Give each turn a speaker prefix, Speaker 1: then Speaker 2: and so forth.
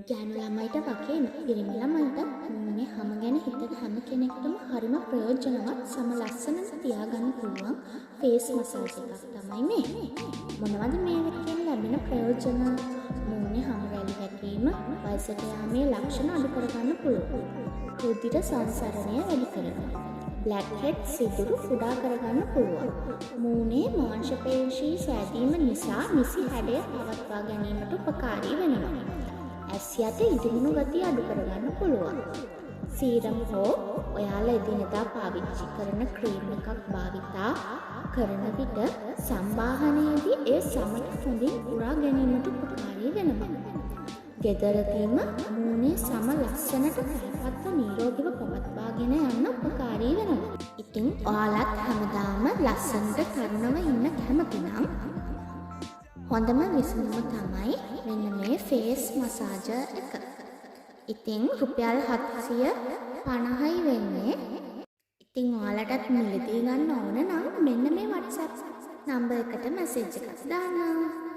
Speaker 1: ගෑනු ළමයිට වගේම පිරිමි ළමයිට මූණේ හැම ගැන හිතන හැම කෙනෙකුටම හරිම ප්‍රයෝජනවත් සම ලස්සනට තියාගන්න පුළුවන් ෆේස් මසාජ් එකක් තමයි මේ. මොනවද මේකෙන් ලැබෙන ප්‍රයෝජන? මූණේ හැම රැලි වැටීම, වයසට යාමේ ලක්ෂණ අඩු කරගන්න පුළුවන්. රුධිර සංසරණය වැඩි කරනවා. බ්ලැක් හෙඩ් සිදුරු කුඩා කරගන්න පුළුවන්. මූණේ මාංශ පේශී සෑදීම නිසා නිසි හැඩය පවත්වා ගැනීමට උපකාරී වෙනවා. ඇස් යට ඉදිමුණු ගතිය අඩු කරගන්න පුළුවන්. සීරම් හෝ ඔයාලා එදිනෙදා පාවිච්චි කරන ක්‍රීම් එකක් භාවිතා කරන විට සම්බාහනයේදී ඒ සමට හොඳින් උරා ගැනීමට උපකාරී වෙනවා. ගෙදරදීම මූණේ සම ලස්සනට පැහැපත්ව නිරෝගීව පවත්වාගෙන යන්න උපකාරී වෙනවා. ඉතින් ඔයාලත් හැමදාම ලස්සනට තරුණව ඉන්න කැමති නම් හොඳම විසඳුම තමයි මෙන්න මේ ෆේස් මසාජර් එක. ඉතින් රුපියල් 750යි වෙන්නේ. ඉතින් ඔයාලටත් මිලදී ගන්න ඕන නම් මෙන්න මේ WhatsApp නම්බර් එකට මැසේජ් එකක් දාන්න.